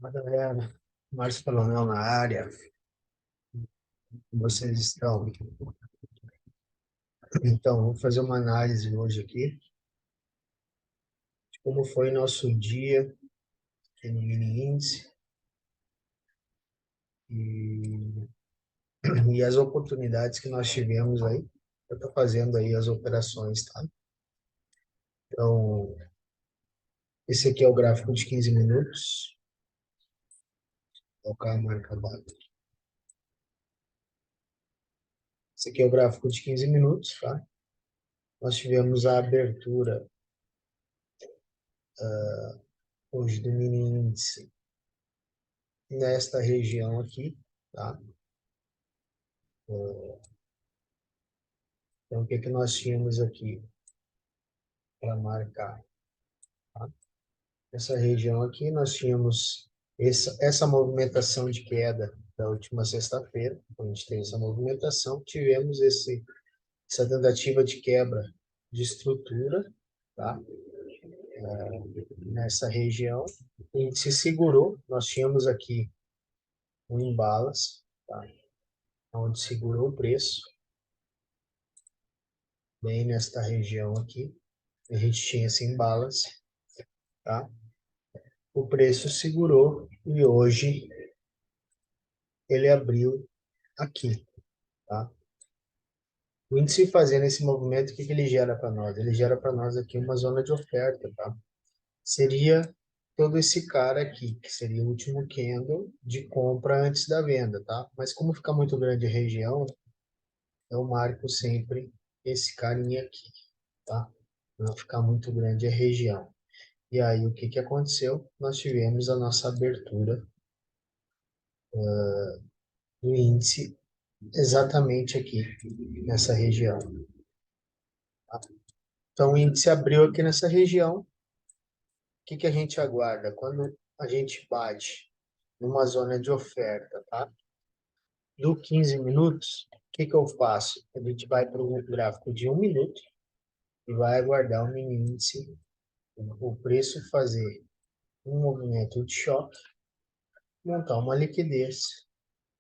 Fala, galera. Márcio Palomel na área. Como vocês estão? Então, vamos fazer uma análise hoje aqui de como foi nosso dia aqui no mini índice e, e as oportunidades que nós tivemos aí. Eu estou fazendo aí as operações, tá? Então, esse aqui é o gráfico de 15 minutos. Vou colocar a marca data. Esse aqui é o gráfico de 15 minutos, tá? Nós tivemos a abertura hoje do mini índice nesta região aqui, tá? Então, o que que nós tínhamos aqui para marcar? Tá? Essa região aqui, nós tínhamos essa movimentação de queda da última sexta-feira. Quando a gente teve essa movimentação, tivemos essa tentativa de quebra de estrutura, tá? Nessa região. A gente se segurou, nós tínhamos aqui um imbalance, tá? Onde segurou o preço, bem nesta região aqui. A gente tinha esse imbalance, tá? O preço segurou e hoje ele abriu aqui, tá? O índice fazendo esse movimento, o que que ele gera para nós? Ele gera para nós aqui uma zona de oferta, tá? Seria todo esse cara aqui, que seria o último candle de compra antes da venda, tá? Mas como fica muito grande a região, eu marco sempre esse carinha aqui, tá? Não ficar muito grande a região. E aí, o que que aconteceu? Nós tivemos a nossa abertura do índice exatamente aqui, nessa região. Tá? Então, o índice abriu aqui nessa região. O que que a gente aguarda? Quando a gente bate numa zona de oferta, tá? Do 15 minutos, o que que eu faço? A gente vai para o gráfico de 1 minuto e vai aguardar o mini índice, o preço fazer um movimento de choque, montar uma liquidez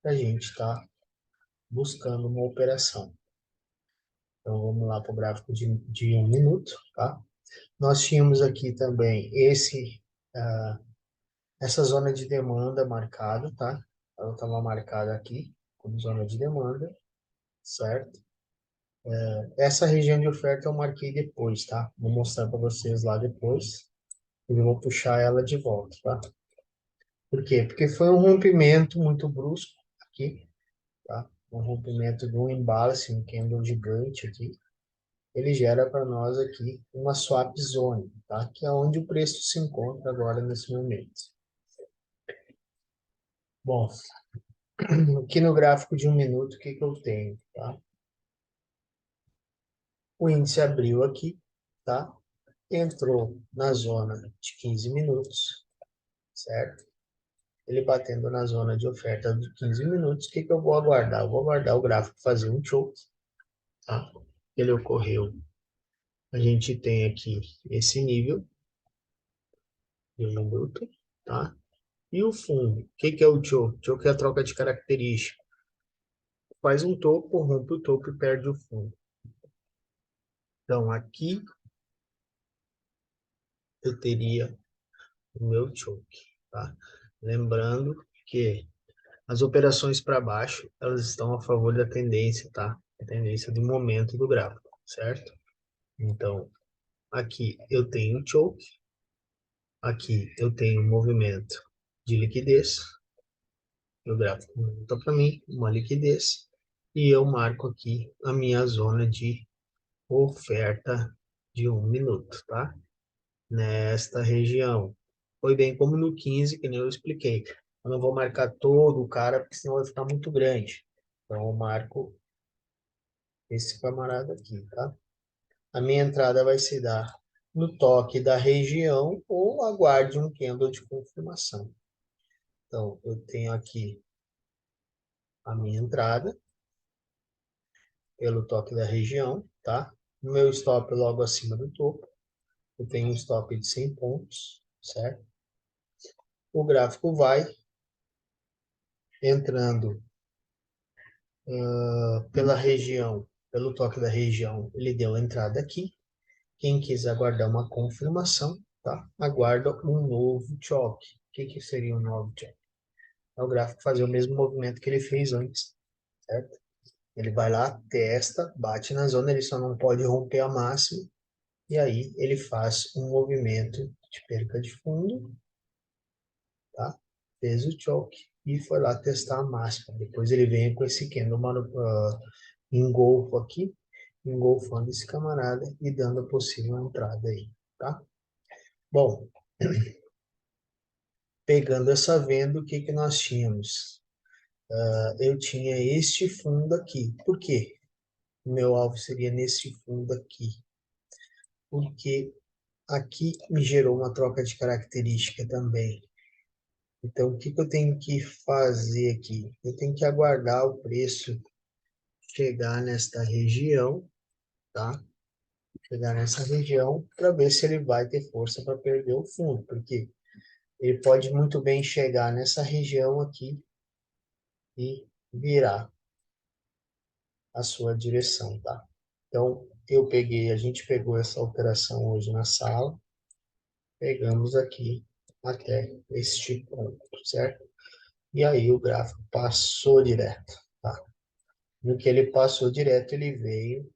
para a gente estar buscando uma operação. Então, vamos lá para o gráfico de 1 minuto, tá? Nós tínhamos aqui também essa zona de demanda marcada, tá? Ela estava marcada aqui como zona de demanda, certo? Essa região de oferta eu marquei depois, tá? Vou mostrar para vocês lá depois e eu vou puxar ela de volta, tá? Por quê? Porque foi um rompimento muito brusco aqui, tá? Um rompimento de um imbalance, um candle gigante aqui. Ele gera para nós aqui uma swap zone, tá? Que é onde o preço se encontra agora nesse momento. Bom, aqui no gráfico de 1 minuto, o que que eu tenho, tá? O índice abriu aqui, tá? Entrou na zona de 15 minutos, certo? Ele batendo na zona de oferta de 15 minutos, o que que eu vou aguardar? Eu vou aguardar o gráfico fazer um choke, tá? Ele ocorreu. A gente tem aqui esse nível de 1 minuto, tá? E o fundo, o que que é o choke? Choke é a troca de característica. Faz um topo, rompe o topo e perde o fundo. Então, aqui eu teria o meu choke, tá? Lembrando que as operações para baixo, elas estão a favor da tendência, tá? A tendência do momento do gráfico, certo? Então, aqui eu tenho choke, aqui eu tenho movimento de liquidez, o gráfico monta para mim uma liquidez, e eu marco aqui a minha zona de oferta de 1 minuto, tá? Nesta região. Foi bem como no 15, que nem eu expliquei. Eu não vou marcar todo o cara, porque senão vai ficar muito grande. Então, eu marco esse camarada aqui, tá? A minha entrada vai se dar no toque da região ou aguarde um candle de confirmação. Então, eu tenho aqui a minha entrada pelo toque da região, tá? O meu stop logo acima do topo. Eu tenho um stop de 100 pontos, certo? o gráfico vai entrando pela região, pelo toque da região, ele deu a entrada aqui. Quem quiser aguardar uma confirmação, tá? Aguarda um novo choque. O que seria um novo choque? É o gráfico fazer o mesmo movimento que ele fez antes, certo? Ele vai lá, testa, bate na zona, ele só não pode romper a máxima, e aí ele faz um movimento de perca de fundo, tá? Fez o choke e foi lá testar a máxima. Depois ele vem com esse candle engolfo aqui, engolfando esse camarada e dando a possível entrada aí, tá? Bom, pegando essa venda, o que que nós tínhamos? Eu tinha este fundo aqui. Por quê? O meu alvo seria nesse fundo aqui. Porque aqui me gerou uma troca de característica também. Então, o que que eu tenho que fazer aqui? Eu tenho que aguardar o preço chegar nesta região, tá? Chegar nessa região para ver se ele vai ter força para perder o fundo, porque ele pode muito bem chegar nessa região aqui e virar a sua direção, tá? Então, a gente pegou essa operação hoje na sala, pegamos aqui até este ponto, certo? E aí o gráfico passou direto, tá? No que ele passou direto, ele veio,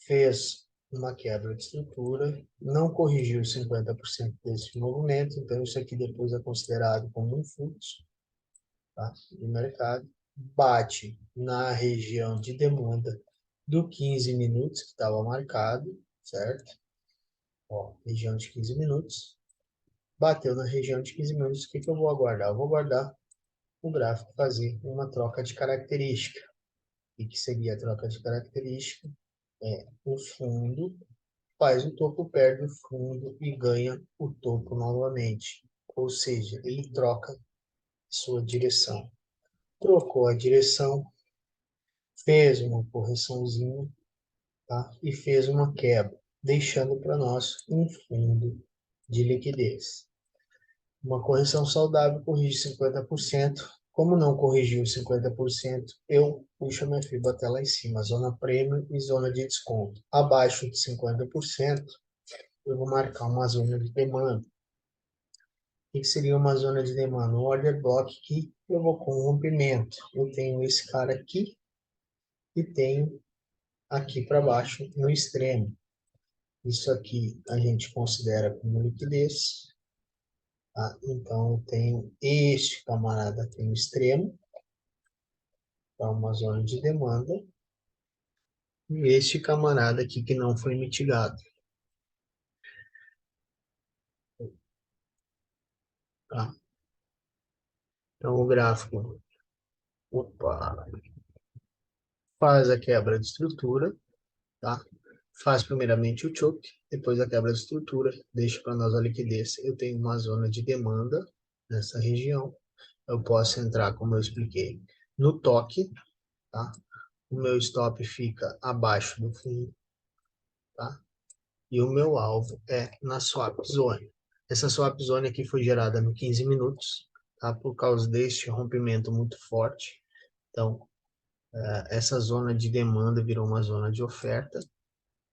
fez uma quebra de estrutura, não corrigiu 50% desse movimento, então isso aqui depois é considerado como um fluxo, tá? Do mercado, bate na região de demanda do 15 minutos que estava marcado, certo? Ó, região de 15 minutos, bateu na região de 15 minutos, o que que eu vou aguardar? Eu vou aguardar o gráfico fazer uma troca de característica. E que seria a troca de característica? O fundo faz o topo, perde o fundo e ganha o topo novamente. Ou seja, ele troca sua direção. Trocou a direção, fez uma correçãozinha, tá? E fez uma quebra, deixando para nós um fundo de liquidez. Uma correção saudável corrige 50%. Como não corrigiu 50%, eu puxo a minha fibra até lá em cima, zona prêmio e zona de desconto. Abaixo de 50%, eu vou marcar uma zona de demanda. O que seria uma zona de demanda? Um order block que eu vou com rompimento. Eu tenho esse cara aqui e tenho aqui para baixo no extremo. Isso aqui a gente considera como liquidez. Tá? Então, eu tenho este camarada aqui no extremo, para uma zona de demanda, e este camarada aqui que não foi mitigado. Tá? Então, o gráfico, opa, faz a quebra de estrutura, tá? Faz primeiramente o choke, depois a quebra de estrutura, deixa para nós a liquidez. Eu tenho uma zona de demanda nessa região. Eu posso entrar, como eu expliquei, no toque, tá? O meu stop fica abaixo do fundo, tá? E o meu alvo é na swap zone. Essa swap zone aqui foi gerada no 15 minutos, tá? Por causa deste rompimento muito forte. Então, essa zona de demanda virou uma zona de oferta.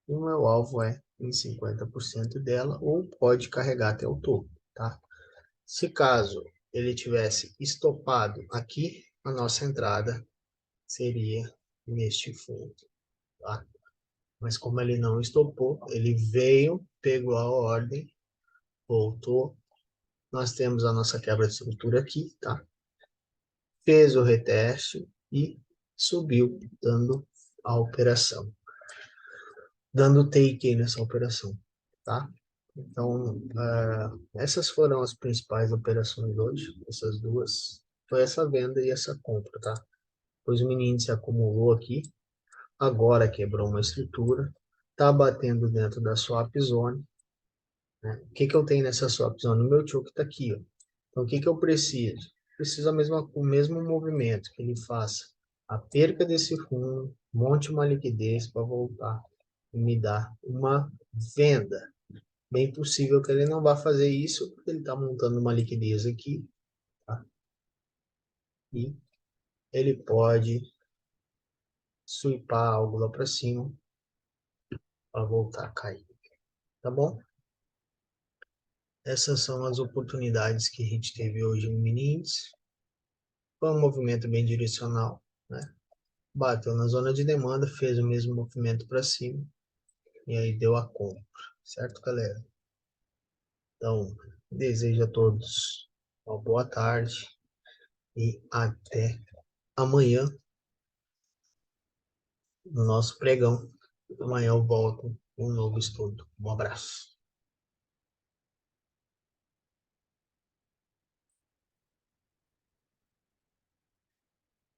E o meu alvo é em 50% dela, ou pode carregar até o topo, tá? Se caso ele tivesse estopado aqui, a nossa entrada seria neste fundo, tá? Mas como ele não estopou, ele veio, pegou a ordem, voltou. Nós temos a nossa quebra de estrutura aqui, tá? Fez o reteste e subiu, dando a operação. Dando take aí nessa operação, tá? Então, essas foram as principais operações hoje, essas duas. Foi essa venda e essa compra, tá? Pois o menino se acumulou aqui, agora quebrou uma estrutura, tá batendo dentro da swap zone, né? O que que eu tenho nessa swap zone? O meu choke está aqui, ó. Então, o que que eu preciso? Preciso o mesmo movimento, que ele faça a perca desse fundo, monte uma liquidez para voltar e me dar uma venda. Bem possível que ele não vá fazer isso, porque ele está montando uma liquidez aqui, tá? E ele pode swipar algo lá para cima para voltar a cair, tá bom? Essas são as oportunidades que a gente teve hoje no mini índice. Foi um movimento bem direcional, né? Bateu na zona de demanda, fez o mesmo movimento para cima e aí deu a compra, certo, galera? Então, desejo a todos uma boa tarde e até amanhã no nosso pregão. Amanhã eu volto com um novo estudo. Um abraço.